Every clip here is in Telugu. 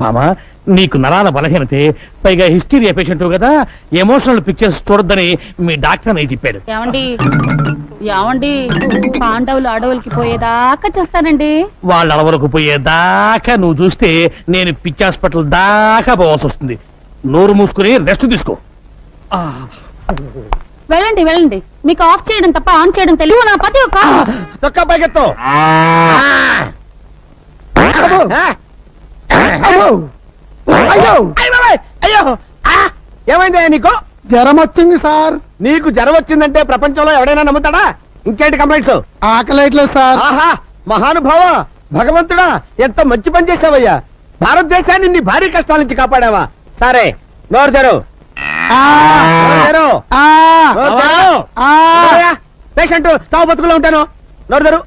మామా నీకు నరాల బలహీనతే, పైగా హిస్టీరియా పేషెంట్ కదా, ఎమోషనల్ పిక్చర్స్ చూడొద్దని మీ డాక్టర్ అని చెప్పాడు. ఏమండి ఏమండి పాండవులు అడవులకి పోయేదాకా చేస్తానండి. వాళ్ళ అడవులకు పోయేదాకా నువ్వు చూస్తే నేను పిచ్చి హాస్పిటల్ దాకా పోవాల్సి వస్తుంది. నోరు మూసుకుని రెస్ట్ తీసుకో. వెళ్ళండి వెళ్ళండి, మీకు ఆఫ్ చేయడం తప్ప ఆన్ చేయడం తెలియదు. నా పతి ఒక చొక్కా పైకెత్తు. అయ్యో ఏమైంది నీకు? జ్వరం వచ్చింది సార్. నీకు జ్వరం వచ్చిందంటే ప్రపంచంలో ఎవడైనా నమ్ముతాడా? ఇంకేంటి కంప్లైంట్స్? ఆకలేట్లేదు సార్. ఆహా, మహానుభావ, భగవంతుడా, ఎంత మంచి పని చేసావయ్యా. భారతదేశాన్ని నీ భారీ కష్టాల నుంచి కాపాడావా? సరే, నోరు తెరు. పేషెంట్ చావు బతుకులో ఉంటాను. నోరు తెరు.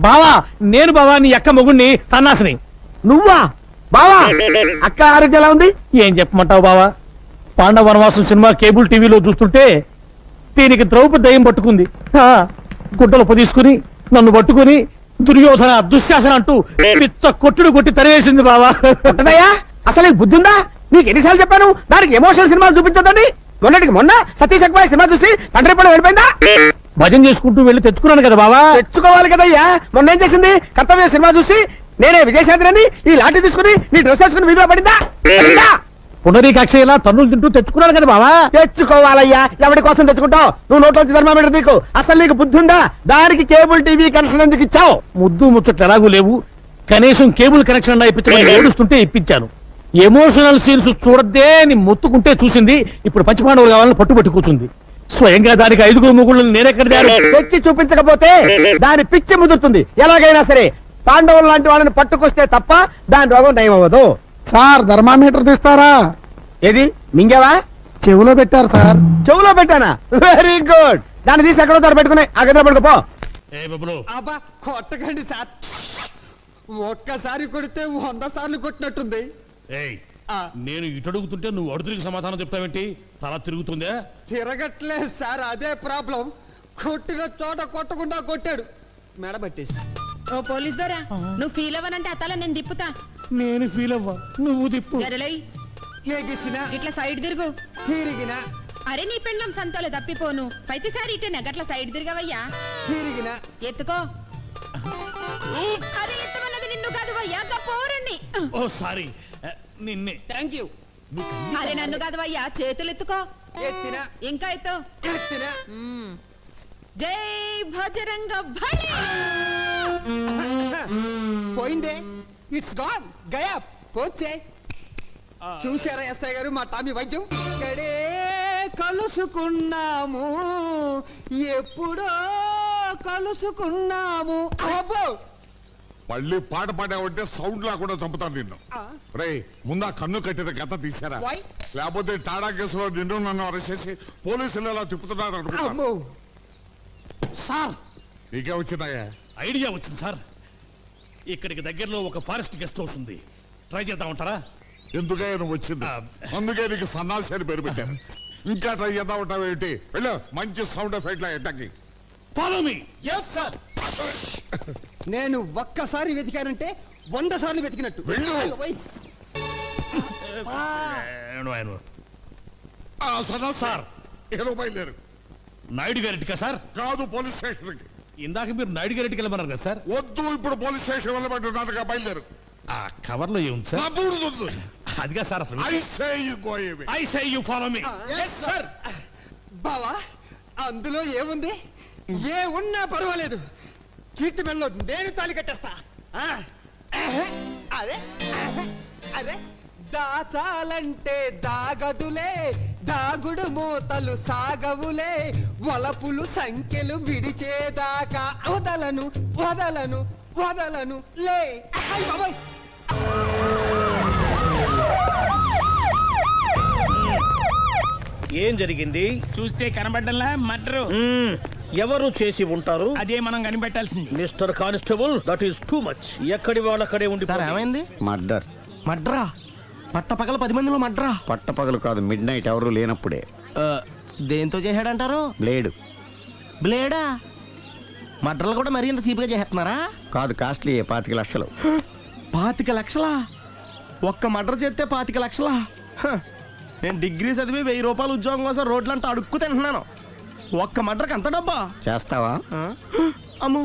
బావా నేను బావా నీ అక్క మొగుణ్ణి, సన్నాసిని. నువ్వా బావా? అక్క ఆరోగ్యం ఎలా ఉంది? ఏం చెప్పమంటావు బావా? పాండవ వనవాసం సినిమా కేబుల్ టీవీలో చూస్తుంటే దీనికి ద్రౌపది దయ్యం పట్టుకుంది. గుడ్డలు పొదీసుకుని నన్ను పట్టుకుని దుర్యోధన దుశ్శాసన అంటూ పిచ్చ కొట్టుడు కొట్టి తరివేసింది బావా. ఉంటదయ్యా, అసలు నీకు బుద్ధి ఉందా? నీకు ఎన్నిసార్లు చెప్పాను దానికి ఎమోషనల్ సినిమాలు చూపించొద్దని? మొన్నటికి మొన్న సతీష్ అక్బాయి సినిమా చూసి తండ్రి పడి వెళ్ళిపోయిందా? భజన చేసుకుంటూ వెళ్ళి తెచ్చుకున్నాను కదా బావా. తెచ్చుకోవాలి కదయ్యా. మొన్న ఏం చేసింది? కర్తవ్య సినిమా చూసి నేనే విజయశాంతిని ఈ లాఠీ తీసుకుని నీ డ్రెస్ వేసుకుని వీధిలో పడిందా? పునరీకాక్ష ఇలా తన్నులు తింటూ తెచ్చుకున్నాను కదా బావా. తెచ్చుకోవాలయ్యా. ఎవరి కోసం తెచ్చుకుంటావు? నువ్వు నోట్లోంచి థర్మామీటర్ నీకు. అసలు నీకు బుద్ధి ఉందా? దానికి కేబుల్ టీవీ కనెక్షన్ ఎందుకు ఇచ్చావు? ముద్దు ముచ్చట్లు ఎలాగూ లేవు, కనీసం కేబుల్ కనెక్షన్ అన్నా ఇప్పించమని ఏడుస్తుంటే ఇప్పించాను. ఎమోషనల్ సీన్స్ చూడద్దే అని మొత్తుకుంటే చూసింది. ఇప్పుడు పంచపాండవులు కావాలని పట్టుబట్టి కూర్చుంది. స్వయంగా దానికి 5 మొగుళ్ళు నేనెక్కడ తెచ్చి చూపించకపోతే దాని పిచ్చి ముదురుతుంది. ఎలాగైనా సరే పాండవులు లాంటి వాళ్ళని పట్టుకొస్తే తప్ప దాని రోగం నయం అవ్వదు. సార్ థర్మామీటర్ తీస్తారా? ఏది మింగావా? చెవులో పెట్టారు సార్. చెవులో పెట్టానా? Very good. దాన్ని తీసి ఎక్కడో తోట పెట్టుకుని ఆ గదిలో పడుకోపో. అబ్బా కొట్టకండి సార్. ఒక్కసారి కొడితే 100 సార్లు కొట్టినట్టుంది. నేను ఇటు అడుగుతుంటే నువ్వు అడుగురికి సమాధానం చెప్తావేంటి? తల తిరుగుతుందా? తిరగట్లేదు సార్, అదే ప్రాబ్లం. కొట్టిన చోట కొట్టకుండా కొట్టాడు. మెడ పట్టేసి. ఓ పోలీస్ దొరా, నువ్వు ఫీల్ అవ్వనంటే అతల నేను తిప్పుతా. నేను ఫీల్ అవ్వా, నువ్వు తిప్పు. జరలై ఏగిసిన ఇట్లా సైడ్ తిరుగు. తిరిగిన అరే నీ పెండ్లం సంతోలో తప్పిపోను. ప్రతిసారి ఇటే గట్ల సైడ్ తిరగవయ్యా. తిరిగిన ఎత్తుకో. అరే ఎత్తమన్నది నిన్ను కాదు వయ్యా, పోరండి. ఓ సారీ, నిన్నే. Thank you. అరే నన్ను కాదు వయ్యా, చేతులు ఎత్తుకో. ఎత్తిన ఇంకా ఎత్తు. ఎత్తిన. జై భజరంగ బలి. పోయిందే, ఇట్స్ గాన్, గయా పోచే. చూసారా ఎస్ఐ గారు మా టామీ వైద్యం? ఇక్కడే కలుసుకున్నాము, ఎప్పుడో కలుసుకున్నాము. అబ్బో, మళ్ళీ పాట పాడావంటే సౌండ్ లేకుండా చంపుతాను నిన్ను. రే, ముందా కన్ను కట్టిన గత తీసారా? లేకపోతే టాడా కేసులో నిన్ను నన్ను అరెస్ట్ చేసి పోలీసులు ఎలా తిప్పుతున్నారు అనుకుంటా. సార్ నీకే వచ్చిందయ్యా? ఐడియా వచ్చింది సార్. ఇక్కడికి దగ్గరలో ఒక ఫారెస్ట్ గెస్ట్ హౌస్ ఉంది, ట్రై చేద్దామంటారా? ఎందుకయ్యా నువ్వు వచ్చింది? అందుకే నీకు సన్నాసి అని పేరు పెట్టారు. ఇంకా ట్రై చేద్దాం ఉంటావు ఏంటి? వెళ్ళు, మంచి సౌండ్ ఎఫెక్ట్ ఎట్టకి. Follow me. yes sir. నేను ఒక్కసారి వెతికానంటే 100 సార్లు వెతికినట్టు. వెళ్ళు. సార్ బయలుదేరు. నాయుడు గారింటికా సార్? కాదు, పోలీస్ స్టేషన్ కి. ఇందాక మీరు నాయుడు గారింటికి వెళ్ళమన్నారు కదా సార్? వద్దు, ఇప్పుడు పోలీస్ స్టేషన్ వెళ్ళమంటున్నానుగా, బయలుదేరు. ఆ కవర్ లో ఏముంది సార్? అదిగా సార్ అసలు. I say you follow me. yes sir. బావా, అందులో ఏముంది? ఏ ఉన్నా పర్వాలేదు, కీర్తి మెల్లో నేను తాళి కట్టేస్తా. అదే అదే దాచాలంటే దాగదులే, దాగుడు మూతలు సాగవులే, వలపులు సంఖ్యలు విడిచేదాకా వదలను వదలను వదలను లే. బాబాయ్, ఏం జరిగింది? చూస్తే కనబడ్డంలా మర్డరు. ఎవరు చేసి ఉంటారు? అదే మనం కనిపెట్టాల్సింది. Mister constable, that is too much. ఎక్కడి వాళ్ళక్కడే ఉండి. ఏమైంది? మర్డర్. మడ్రా? పట్టపగల 10 మందిలో మడ్రా? పట్టపగలు కాదు, మిడ్ నైట్ ఎవరు లేనప్పుడే. దేంతో చేశాడంటారు? బ్లేడ్. బ్లేడా? మడ్రలు కూడా మరీ ఇంత చీప్గా చేస్తున్నారా? కాదు, కాస్ట్లీ 25 లక్షలు. 25 లక్షలా? ఒక్క మర్డర్ చేస్తే 25 లక్షలా? హ, నేను డిగ్రీ చదివి 1000 రూపాయలు ఉద్యోగం కోసం రోడ్లంతా అడుక్కు తింటున్నాను. ఒక్క మర్డర్కి అంత డబ్బా? చేస్తావా? ఆ? అమ్మో,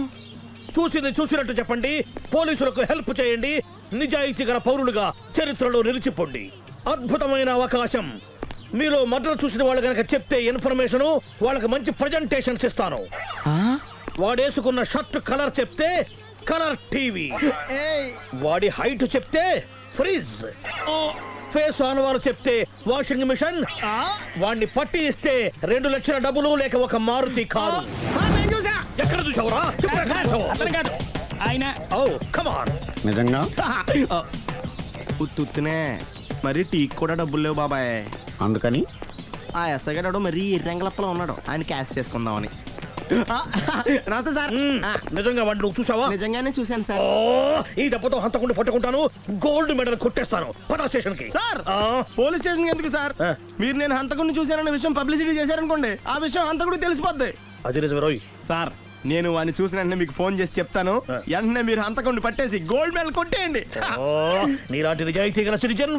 చూసినట్టు చెప్పండి, పోలీసులకు హెల్ప్ చేయండి, నిజాయితీ గల పౌరులుగా చరిత్రలో నిలిచిపోండి. అద్భుతమైన అవకాశం. మీలో మర్డర్ చూసిన వాళ్ళు కనుక చెప్తే ఇన్ఫర్మేషన్, వాళ్ళకి మంచి ప్రజెంటేషన్స్ ఇస్తాను. వాడేసుకున్న షర్ట్ కలర్ చెప్తే కలర్ టీవీ, వాడి హైట్ చెప్తే ఫ్రిజ్, ఫేస్ ఆన్ వారు చెప్తే వాషింగ్ మిషన్, వాడిని పట్టి ఇస్తే 2 లక్షల డబ్బులు లేక ఒక మారుతి కారు. సార్, నేను చూసా. ఎక్కడ చూసావురా? చెప్పు, ఎక్కడ చూసావు? అతను కాదు ఆయన. Oh come on. నిజంగా? ఉత్తునే మరి టీకి కూడా డబ్బులు లేవు బాబాయ్. అందుకని ఆ ఎస్ఐ గారు మరీ ఎర్రంగలప్పలో ఉన్నాడు, ఆయన క్యాష్ చేసుకుందామని. నమస్తే సార్. నిజంగా వాడిని నువ్వు చూసావా? నిజంగానే చూశాను సార్. ఓ, ఈ దెబ్బతో హంతకుండా పట్టుకుంటాను, గోల్డ్ మెడల్ కొట్టేస్తాను. పద స్టేషన్ కి. సార్, పోలీస్ స్టేషన్ ఎందుకు సార్? ఆ. మీరు నేను హంతకుడిని చూశానన్న విషయం పబ్లిసిటీ చేశారనుకోండి, ఆ విషయం హంతకుడికి తెలిసిపోద్ది. అది నిజమే రోయ్. సార్, నేను వాడిని చూసిన వెంటనే మీకు ఫోన్ చేసి చెప్తాను. వెంటనే మీరు హంతకుడిని పట్టేసి గోల్డ్ మెడల్ కొట్టేయండి. ఓ, నీలాంటి నిజాయితీ గల సిటిజన్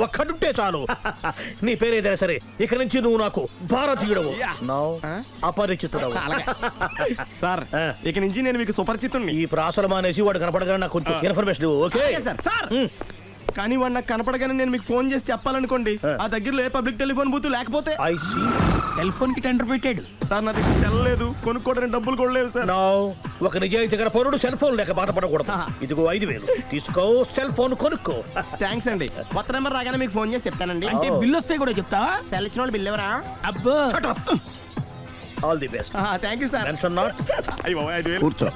ఒక్కడుంటే చాలు. నీ పేరేదైనా సరే, ఇక నుంచి నువ్వు నాకు భారతీయుడవు, నౌ అపరిచితుడవు. సార్, ఇక నుంచి నేను మీకు సుపరిచితుణ్ణి. ఈ ప్రాసలు మానేసి వాడు కనపడగానే నాకు కొంచెం ఇన్ఫర్మేషన్ ఇవ్వు, ఓకే? అలాగే సార్. సార్, కానీ వాడు నాకు కనపడగానే నేను మీకు ఫోన్ చేసి చెప్పాలనుకోండి, ఆ దగ్గరలో ఏ పబ్లిక్ టెలిఫోన్ బూత్ లేకపోతే. I see. సెల్ ఫోన్ కి టెండర్ పెట్టాడు. సార్, నా దగ్గర సెల్ లేదు, కొనుక్కోవడానికి డబ్బులు కూడా లేవు సార్. నౌ ఒక నిజాయితీ గల పౌరుడు సెల్ ఫోన్ లేక బాధపడకూడదు. ఇదిగో 5000 తీసుకో, సెల్ ఫోన్ కొనుక్కో. థ్యాంక్స్ అండి. కొత్త నెంబర్ రాగానే మీకు ఫోన్ చేసి చెప్తానండి. అంటే బిల్లు వస్తే కూడా చెప్తావా? సెల్ ఇచ్చిన వాళ్ళు బిల్ ఎవరా? అబ్బో, all the best. Thank you sir. Tension not. అయ్యో, 5000. కూర్చో.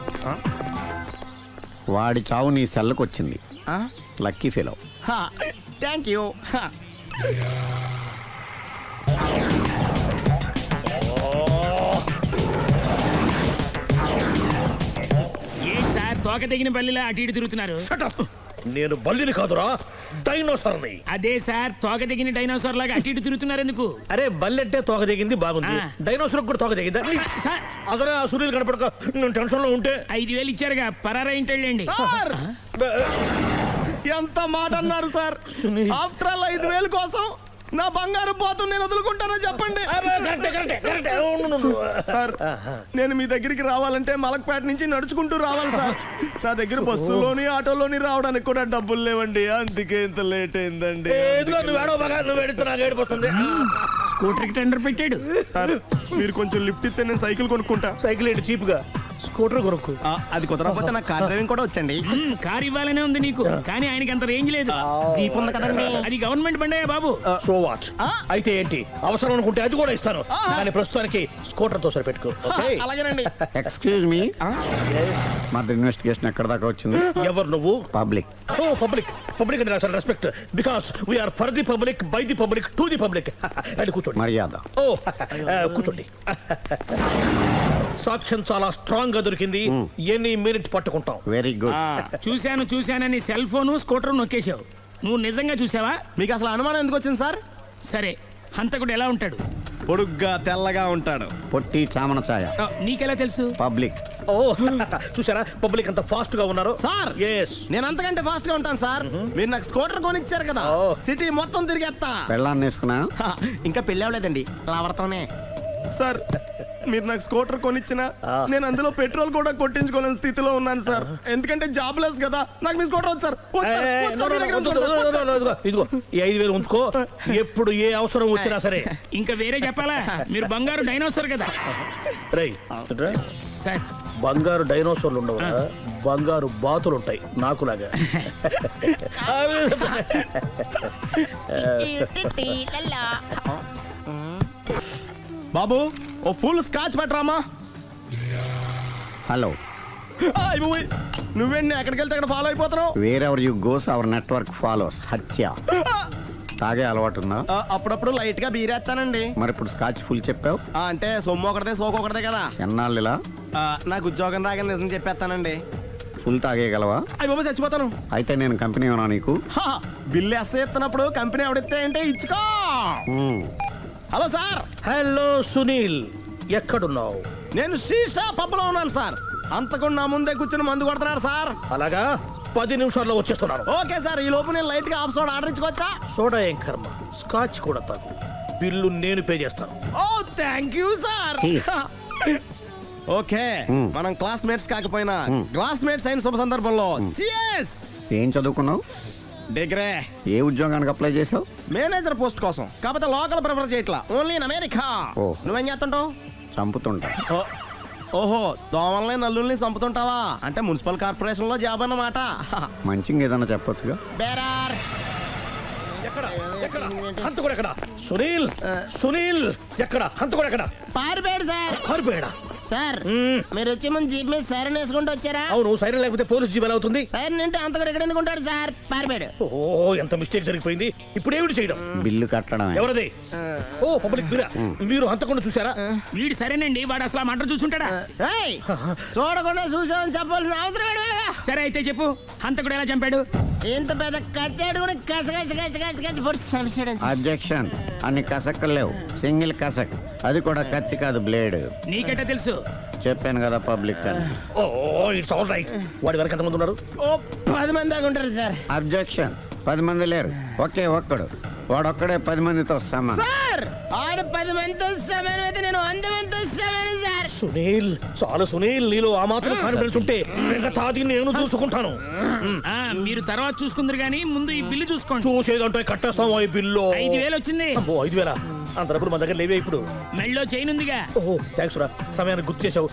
వాడి చావు నీ సెల్లకు వచ్చింది. Lucky fellow. Thank you. ఏంటి సార్ తోక తెగిన బల్లిలా అటు ఇటు తిరుగుతున్నారు? నేను బల్లిని కాదురా, డైనోసార్ని. అదే సార్, తోక తెగిన డైనోసార్ లాగా అటు ఇటు తిరుగుతున్నారు ఎందుకు? అరే, బల్లెట్టే తోక దిగింది బాగుంది, డైనోసార్ కూడా తోక దిగిందా? సార్, అదరే ఆ సూర్యులు కనపడక నేను టెన్షన్ లో ఉంటే. 5000 ఇచ్చారుగా, పరారా ఇంటండి. సార్, ఎంత మాట అన్నారు సార్? ఆఫ్టర్ ఆల్ 5000 కోసం నా బంగారు పోతు నేను వదులుకుంటానో చెప్పండి. సార్, నేను మీ దగ్గరికి రావాలంటే మలక్పేట నుంచి నడుచుకుంటూ రావాలి సార్. నా దగ్గర బస్సులోని ఆటోలోని రావడానికి కూడా డబ్బులు లేవండి, అందుకే ఇంత లేట్ అయిందండి. స్కూటర్ కి టెండర్ పెట్టాడు. సార్, మీరు కొంచెం లిఫ్ట్ ఇస్తే నేను సైకిల్ కొనుక్కుంటా. సైకిల్ ఏంటి చీప్ గా, స్కూటర్ కొనుక్కు. అది కుదరకపోతే నాకు కార్ డ్రైవింగ్ కూడా వచ్చండి. కార్ ఇవ్వాలనే ఉంది నీకు, కానీ ఆయనకి అంత రేంజ్ లేదు. జీప్ ఉంది కదండి. అది గవర్నమెంట్ బండయా బాబు. So what? అయితే ఏంటి, అవసరం అనుకుంటే అది కూడా ఇస్తాను, కానీ ప్రస్తుతానికి స్కూటర్ తో సరిపెట్టుకో. అలాగేనండి. ఎక్స్క్యూజ్ మీ, మర్డర్ ఇన్వెస్టిగేషన్ ఎక్కడ దాకా వచ్చింది? ఎవరు నువ్వు? పబ్లిక్. ఓ, పబ్లిక్. పబ్లిక్ అంటే నాకు respect, because we are for the public, by the public, to the public. అది కూర్చోండి. మర్యాద. ఓ, కూర్చోండి. సాక్ష్యం చాలా స్ట్రాంగ్ గా దొరికింది, ఎన్ని మినిట్ పట్టుకుంటాం. Very good. చూశానని సెల్ ఫోను స్కూటర్ నొక్కేశావు. నువ్వు నిజంగా చూసావా? మీకు అసలు అనుమానం ఎందుకు వచ్చింది సార్? సరే, హంతకుడు ఎలా ఉంటాడు? పొడుగ్గా తెల్లగా ఉంటాడు. పొట్టి చామన ఛాయ. నీకెలా తెలుసు? పబ్లిక్. ఓ, చూసారా పబ్లిక్ అంత ఫాస్ట్ గా ఉన్నారు. సార్, ఎస్, నేను అంతకంటే ఫాస్ట్ గా ఉంటాను సార్. మీరు నాకు స్కూటర్ కొనిచ్చారు కదా, సిటీ మొత్తం తిరిగేస్తా. పెళ్ళాన్ని వేసుకున్నా? ఇంకా పెళ్ళి అవ్వలేదండి, లావర్తోనే. సార్, మీరు నాకు స్కూటర్ కొనిచ్చిన నేను అందులో పెట్రోల్ కూడా కొట్టించుకోలేని స్థితిలో ఉన్నాను సార్. ఎందుకంటే జాబ్ లెస్ కదా, నాకు మీ స్కూటర్ వద్దు సార్. వద్దు సార్, వద్దు సార్, మీ దగ్గర ఉంచుకోండి సార్, వద్దు సార్. ఇదిగో ఈ 5000 ఉంచుకో, ఎప్పుడు ఏ అవసరం వచ్చినా సరే. ఇంకా వేరే చెప్పాలా? మీరు బంగారు డైనోసార్ కదా. రై, సార్, బంగారు డైనోసార్లు ఉండవు, బంగారు బాతులు ఉంటాయి నాకులాగా. బాబు, ఓ ఫుల్ స్కాచ్ పెట్టరామా. హలో. నువ్వేండి ఎక్కడికి వెళ్తే అక్కడ ఫాలో అయిపోతున్నావు? Wherever you goes our network follows. హత్య. తాగే అలవాటు ఉందా? అప్పుడప్పుడు లైట్ గా బీరేస్తానండి. మరి ఇప్పుడు స్కాచ్ ఫుల్ చెప్పావు అంటే సొమ్ము ఒకటిదే సోకు ఒకటిదే కదా. ఎన్నాళ్ళు ఇలా? నాకు ఉద్యోగం రాగానే నిజం చెప్పేస్తానండి. ఫుల్ తాగేయగలవా? అయ్యి బాబు, చచ్చిపోతాను. అయితే నేను కంపెనీ ఉన్నా నీకు? బిల్లు ఎస్ఐ ఇస్తున్నప్పుడు కంపెనీ ఎవడిస్తే అంటే ఇచ్చుకో. Hello sir. హలో సునీల్, ఎక్కడున్నావు? నేను శీషా పబ్లో ఉన్నాను సార్. అంతకుండా నా ముందే కూర్చుని మందు కొడుతున్నాడు సార్. అలాగా, 10 నిమిషాల్లో వచ్చేస్తున్నాను. ఓకే సార్, ఈ లోపు నేను లైట్ గా హాఫ్ సోడా ఆర్డర్ ఇచ్చుకోవచ్చా? సోడా ఏం కర్మ, స్కాచ్ కూడా తాగు. బిల్లు నేను పే చేస్తాను. ఓ థ్యాంక్ యూ సార్. ఓకే, మనం క్లాస్మేట్స్ కాకపోయినా క్లాస్మేట్స్ అయిన శుభ సందర్భంలో cheers. ఏం చదువుకున్నావు? డిగ్రీ. ఏ ఉద్యోగానికి అప్లై చేసావు? మేనేజర్ పోస్ట్ కోసం, కాకపోతే లోకల్ ప్రిఫర్ చేయట్లా, ఓన్లీ ఇన్ అమెరికా. ఓ. నువ్వేం చేస్తుంటావు? చంపుతుంటా. ఓహో, దోమల్ని నల్లుల్ని చంపుతుంటావా? అంటే మున్సిపల్ కార్పొరేషన్ లో జాబ్ అన్నమాట. మంచిగా ఏదన్నా చెప్పొచ్చుగా. బేరార్. ఎక్కడ ఎక్కడ హంతకుడు ఎక్కడ? సునీల్, సునీల్ ఎక్కడ? హంతకుడు ఎక్కడ? పారిపోయాడు సార్. పారిపోయాడా? సార్ మీరు వచ్చే ముందు జీప్ మీద సైరన్ వేసుకుంటూ వచ్చారా? అవును, సైరన్ లేకపోతే పోలీస్ జీవన్ అవుతుంది. సైరన్ అంటే అంతకుడు ఎక్కడ ఎందుకు ఉంటాడు సార్? పారిపోయాడు. ఓ, ఎంత మిస్టేక్ జరిగిపోయింది. ఇప్పుడు ఏమిటి చేయడం? బిల్లు కట్టడమే. ఎవరది? ఓ, పబ్లిక్ మీరా? మీరు హంతకుండా చూసారా? వీడు సరేనండి, వాడు అసలు ఆ మంట చూసుంటాడా? ఏయ్, చూడకుండా చూసామని చెప్పాల్సిన అవసరం ఏంటి? సరే అయితే చెప్పు, హంతకుడు ఎలా చంపాడు? ఇంత పెద్ద కచ్చాడు కూడా కచ్చ పొడి చంపేశాడు. అబ్జెక్షన్. అన్ని కసక్కలు లేవు, సింగిల్ కసక్. అది కూడా కత్తి కాదు, బ్లేడ్. నీకెట్టా తెలుసు? చెప్పాను కదా పబ్లిక్ అని. ఓ, ఇట్స్ ఆల్ రైట్. వాడి వరకు ఎంతమంది ఉన్నారు? ఓ 10 మంది దాకా ఉంటారు సార్. అబ్జెక్షన్. 10 మంది లేరు, ఒకే ఒక్కడు. వాడొక్కడే 10 మందితో సమానం. సార్ ఆడు 10 మందితో సమానం అయితే నేను 100 మందితో సమానం సార్. సునీల్, చాలు సునీల్, నీలో ఆ మాత్రం కాన్ఫిడెన్స్ ఉంటే మిగతాది నేను చూసుకుంటాను. ఆ, మీరు తర్వాత చూసుకుందరు గానీ ముందు ఈ బిల్లు చూసుకోండి. చూసేదంటే కట్టేస్తాం ఈ బిల్లు. 5,000 వచ్చింది. అమ్మో, 5,000? అంత డబ్బులు మన దగ్గర లేవే ఇప్పుడు. మెళ్ళో చైన్ ఉందిగా. ఓహో, థ్యాంక్స్ రా, సమయానికి గుర్తు చేసావు.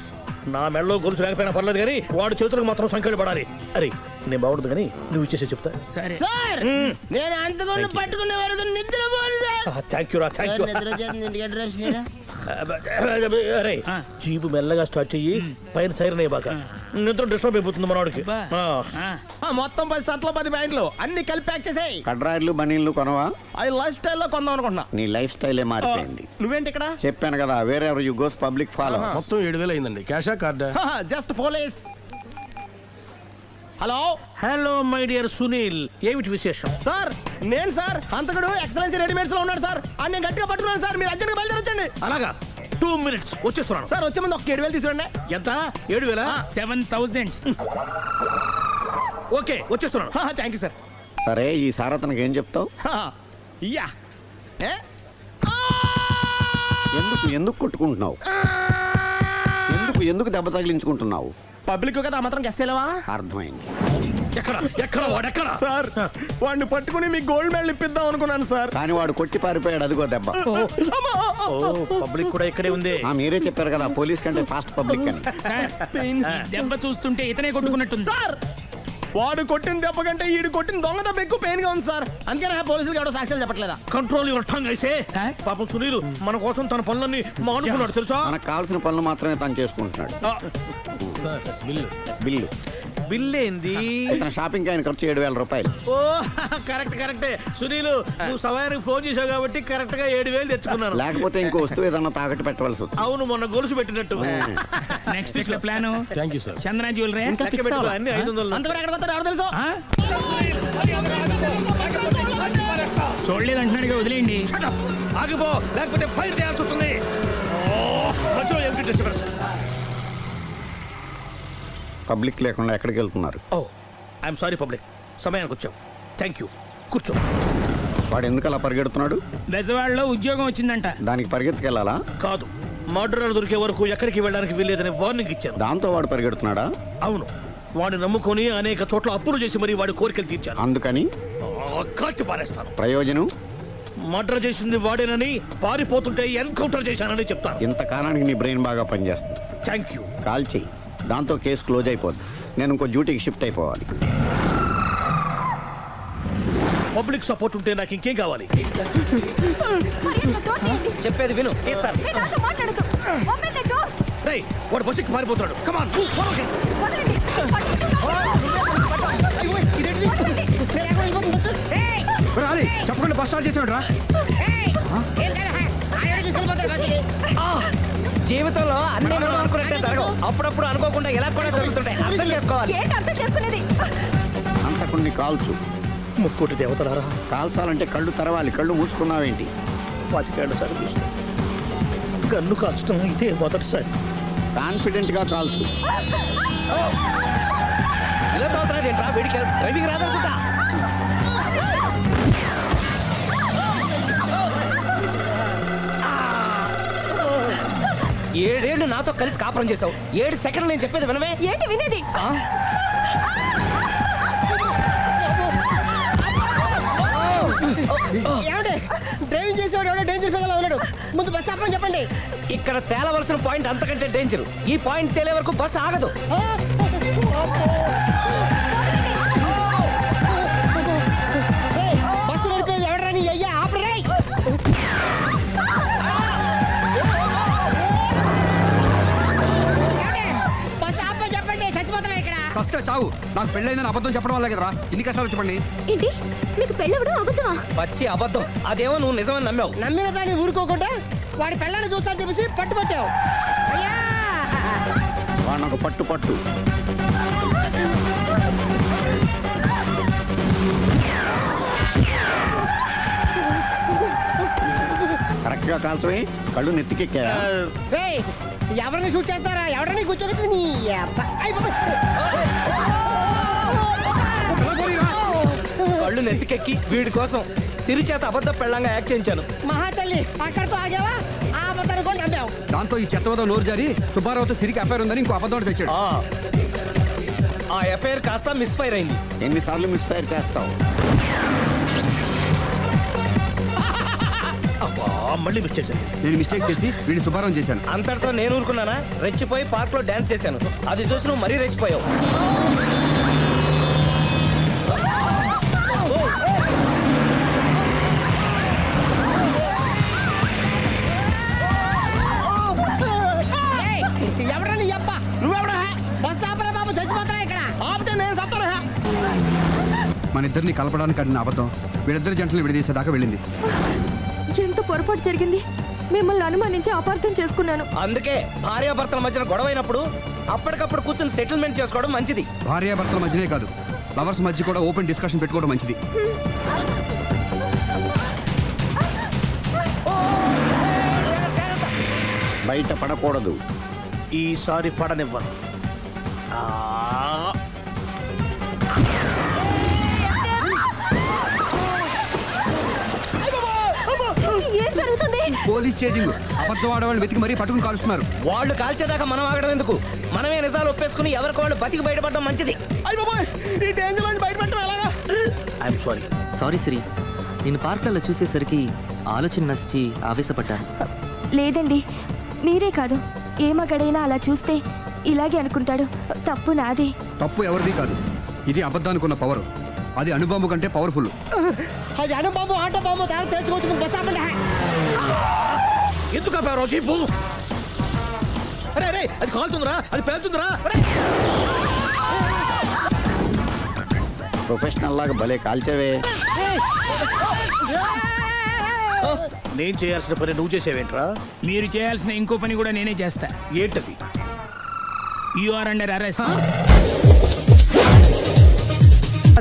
నా మెడలో గొలుసు లేకపోయినా పర్లేదు కానీ వాడి చేతులకు మాత్రం సంఖ్యలు పడాలి. అరే, నేను బాగుంటుంది కానీ నువ్వు ఇచ్చేసే చెప్తా. సరే సార్ నేను అంతకుండా పట్టుకునే వరకు నిద్రపోను సార్. థ్యాంక్ యూ రా, థ్యాంక్ యూ. నిద్ర వచ్చేస్తుంది, ఇంటికి డ్రైవ్ చేయరా? అరే, ఆ. జీపు మెల్లగా స్టార్ట్ చెయ్యి, పైన సైరన్ అయ్యాక నిద్ర డిస్టర్బ్ అయిపోతుంది మనవాడికి. అబ్బా. ఆ, మొత్తం 10 షర్ట్లు 10 ప్యాంట్లు అన్ని కలిపి ప్యాక్ చేసేయ్. కడ్రాయిలు బనీళ్లు కొనవా? అది లైఫ్ స్టైల్లో కొందాం అనుకుంటున్నా. నీ లైఫ్ స్టైలే మారిపోయింది. నువ్వేంటి ఇక్కడ? చెప్పాను కదా, వేరే యు గోస్ పబ్లిక్ ఫాలో. మొత్తం 7,000 అయిందండి. క్యాషా కార్డా? Just police. Hello hello my dear Sunil, ఏమిటి విశేషం? సార్, నేను సార్ అంతకుడు ఎక్సలెన్సీ రెడీమేడ్స్ లో ఉన్నాడు సార్. అని నేను గట్టిగా పట్టుకున్నాను సార్. మీరు అర్జెంట్గా బయలుదేరొచ్చండి. అలాగా, 2 minutes వచ్చేస్తున్నాను. సార్ వచ్చే ముందు ఒక 7,000 తీసుకురండి. ఎంత? 7,000? 7,000. ఓకే, వచ్చేస్తున్నాను. Thank you sir. సరే, ఈ సారతనకి ఏం చెప్తావు? యా. ఏ? ఎందుకు ఎందుకు కొట్టుకుంటున్నావు? ఎందుకు దెబ్బ తగిలించుకుంటున్నావు? పబ్లిక్ కదా, మాత్రం గెస్సేలేవా? అర్థమైంది. ఎక్కడ ఎక్కడ వాడెక్కడ? సార్ వాడిని పట్టుకుని మీకు గోల్డ్ మెడల్ ఇప్పిద్దాం అనుకున్నాను సార్. కానీ వాడు కొట్టి పారిపోయాడు, అదిగో దెబ్బ. ఓ, పబ్లిక్ కూడా ఇక్కడే ఉంది. మీరే చెప్పారు కదా, పోలీస్ కంటే ఫాస్ట్ పబ్లిక్ అని. సార్, ఈ దెబ్బ చూస్తుంటే ఇతనే కొట్టుకున్నట్టుంది. సార్ వాడు కొట్టిన దెబ్బ కంటే ఈడు కొట్టిన దొంగ దెబ్బ ఎక్కువ పెయిన్ గా ఉంది సార్. అందుకని పోలీసులు ఎవడో సాక్ష్యాలు చెప్పట్లేదా? కంట్రోల్ యువర్ టంగ్ అయితే. సార్? పాపం సునీల్ మన కోసం తన పనులన్నీ మానుకున్నాడు తెలుసా? మనకు కావాల్సిన పనులు మాత్రమే తను చేసుకుంటున్నాడు. బిల్లు బిల్ ఏంది? ఇతను షాపింగ్ ఆయన ఖర్చు 7,000 రూపాయలు. ఓ, కరెక్టే సునీల్, నువ్వు సమయానికి ఫోన్ చేసావు కాబట్టి కరెక్ట్ గా 7,000 తెచ్చుకున్నాను. లేకపోతే ఇంకో వస్తువు ఏదన్నా తాకట్టు పెట్టవలసి వస్తుంది. అవును, మొన్న గొలుసు పెట్టినట్టు. నెక్స్ట్ వీక్ లో plan thank you sir. Chandra jewellery. లెక్క పెట్టుకో, అన్ని 500. అంతవరకు ఎక్కడ పోతారు ఎవరు తెలుసు? చూడలేదు అంటున్నాడుగా, వదిలేయండి. Shut up! ఆగిపో, లేకపోతే ఫైర్ చేయాల్సి వస్తుంది. మధ్యలో ఏమిటి disturbance? పబ్లిక్ లేకుండా ఎక్కడికి వెళ్తున్నారు? ఓ, ఐఎమ్ సారీ పబ్లిక్, సమయానికి వచ్చాం. థ్యాంక్ యూ, కూర్చో. వాడు ఎందుకు అలా పరిగెడుతున్నాడు? బెజవాడలో ఉద్యోగం వచ్చిందంట. దానికి పరిగెత్తుకెళ్ళాలా? కాదు, మర్డరర్ దొరికే వరకు ఎక్కడికి వెళ్ళడానికి వీల్లేదని వార్నింగ్ ఇచ్చాను. దాంతో వాడు పరిగెడుతున్నాడా? అవును, వాడిని నమ్ముకొని అనేక చోట్ల అప్పులు చేసి మరి వాడి కోరికలు తీర్చాను. అందుకని కాల్చి పారేస్తాను. ప్రయోజనం? మర్డర్ చేసింది వాడేనని, పారిపోతుంటే ఎన్కౌంటర్ చేశానని చెప్తాను. ఇంతకాలానికి నీ బ్రెయిన్ బాగా పనిచేస్తుంది. Thank you. కాల్ చెయ్యి, దాంతో కేసు క్లోజ్ అయిపోద్ది. నేను ఇంకో డ్యూటీకి షిఫ్ట్ అయిపోవాలి. పబ్లిక్ సపోర్ట్ ఉంటే నాకు ఇంకేం కావాలి? చెప్పేది విను. రేయ్, వాడు బస్సుకి పారిపోతున్నాడు. కమాన్, చెప్పకుండా బస్ స్టార్ట్ చేసాడు రా. జీవితంలో అన్ని మనం అనుకున్నట్టే జరగవు. అప్పుడప్పుడు అనుకోకుండా ఎలా కూడా జరుగుతుంటాయి. అర్థం చేసుకోవాలి. అంతకుని కాల్చు. ముక్కోటి దేవతలారా, కాల్చాలంటే కళ్ళు తెరవాలి. కళ్ళు మూసుకున్నావేంటి? 25 ఏళ్ల సార్ గన్ను కాల్చడం ఇదే మొదటిసారి. కాన్ఫిడెంట్ గా కాల్చు. ఇలా చూస్తున్నాడేంట్రా వీడికి డ్రైవింగ్ రాదనుకుంటా. ఏడేళ్లు నాతో కలిసి కాపురం చేసావు, 7 సెకండ్లు నేను చెప్పేది వినవే. ఏంటి వినేది? ఏమండి డ్రైవింగ్ చేసేవాడు ఎవడో డేంజర్ ఫీల్ ఉన్నాడు, ముందు బస్ ఆపమని చెప్పండి. ఇక్కడ తేలవలసిన పాయింట్ అంతకంటే డేంజర్. ఈ పాయింట్ తేలే వరకు బస్సు ఆగదు. బస్సు నడిపేది ఎవడరాని అయ్యా ఆపరే. బస్ ఆపమని చెప్పండి, చచ్చిపోతున్నా ఇక్కడ. కష్ట చావు. నాకు పెళ్ళైందని అబద్ధం చెప్పడం వల్ల కదరా ఇన్ని కష్టాలు చెప్పండి. ఏంటి మీకు పెళ్ళవడం అబద్ధమా? పచ్చి అబద్ధం. అదేమో నువ్వు నిజమని నమ్మావు. నమ్మిన దాన్ని ఊరుకోకుండా వాడి పిల్లని చూస్తాను చెప్పేసి పట్టుబట్టావు. అయ్యా వాడినొక పట్టు పట్టు. కరెక్ట్ గా కాల్చమే, కళ్ళు నెత్తికెక్కా. రేయ్, ఎవరిని షూట్ చేస్తారా? ఎవరిని కూర్చోగచ్చు నీ అబ్బా. అయ్ బాబోయ్. కళ్ళు నెత్తికెక్కి వీడి కోసం సిరి చేత అబద్ధ పెళ్ళంగా యాక్ట్ చేయించాను. మహాతల్లి అక్కడితో ఆగావా? ఆ అబద్ధాన్ని కూడా నమ్మావు. దాంతో ఈ చెత్తవద నోరు జారి సుబ్బారావుతో సిరికి అఫైర్ ఉందని ఇంకో అబద్ధం తెచ్చాడు. ఆ ఎఫ్ఐఆర్ కాస్త మిస్ఫైర్ అయింది. ఎన్నిసార్లు మిస్ఫైర్ చేస్తావు? మళ్ళీ మిస్టేక్ చేశాను. నేను మిస్టేక్ చేసి వీడిని సుబ్బారావు చేశాను. అంతటితో నేను ఊరుకున్నానా? రెచ్చిపోయి పార్క్ లో డాన్స్ చేశాను. అది చూసి నువ్వు మరీ రెచ్చిపోయావు. ఏయ్, ఎవరని అబ్బా? నువ్వెవడా? బస్ ఆపరా బాబు, చచ్చిపోతారా ఇక్కడ. ఆపితే నేను సత్తానా? మన ఇద్దరిని కలపడానికి ఆడిన అబద్ధం వీళ్ళిద్దరి జంటలు విడదీసేదాకా వెళ్ళింది. ఎంత పొరపాటు జరిగింది. మిమ్మల్ని అనుమానించి అపార్థం చేసుకున్నాను. అందుకే భార్యాభర్తల మధ్యన గొడవైనప్పుడు అప్పటికప్పుడు కూర్చొని సెటిల్మెంట్ చేసుకోవడం మంచిది. భార్యాభర్తల మధ్యనే కాదు, లవర్స్ మధ్య కూడా ఓపెన్ డిస్కషన్ పెట్టుకోవడం మంచిది. బయట పడకూడదు. ఈసారి పడనివ్వను. ఏం జరుగుతుంది? Police chasing. అబద్ధం ఆడవాళ్ళు వెతికి మరీ పట్టుకుని కాలుస్తున్నారు. వాళ్ళు కాల్చేదాకా మనం ఆగడం ఎందుకు? మనమే నిజాలు ఒప్పేసుకుని ఎవరికి వాళ్ళు బతికి బయటపడడం మంచిది. అయ్య బాబోయ్, ఈ డేంజర్ నుంచి బయటపెట్టడం ఎలాగా? I'm sorry. సారీ సిరి, నేను పార్కులలో చూసేసరికి ఆలోచన నచ్చి ఆవేశపడ్డాను. లేదండి, మీరే కాదు, ఏ మగాడైనా అలా చూస్తే ఇలాగే అనుకుంటాడు. తప్పు నాదే. తప్పు ఎవరిది కాదు. ఇది అబద్ధానికి ఉన్న పవర్. అది అణుబాంబు కంటే పవర్ఫుల్. అది అను బాబు, ఆటో బాబు, దాని తెచ్చుకోవచ్చు. బస్ ఆపండి. ఎందుకు ఆపావు జీపు? అరే అది కాలుతుందిరా, అది పేలుతుందిరా. ప్రొఫెషనల్ లాగా భలే కాల్చేవే. నేను చేయాల్సిన పని నువ్వు చేసేవేంట్రా? మీరు చేయాల్సిన ఇంకో పని కూడా నేనే చేస్తా. ఏంటది? You are under arrest.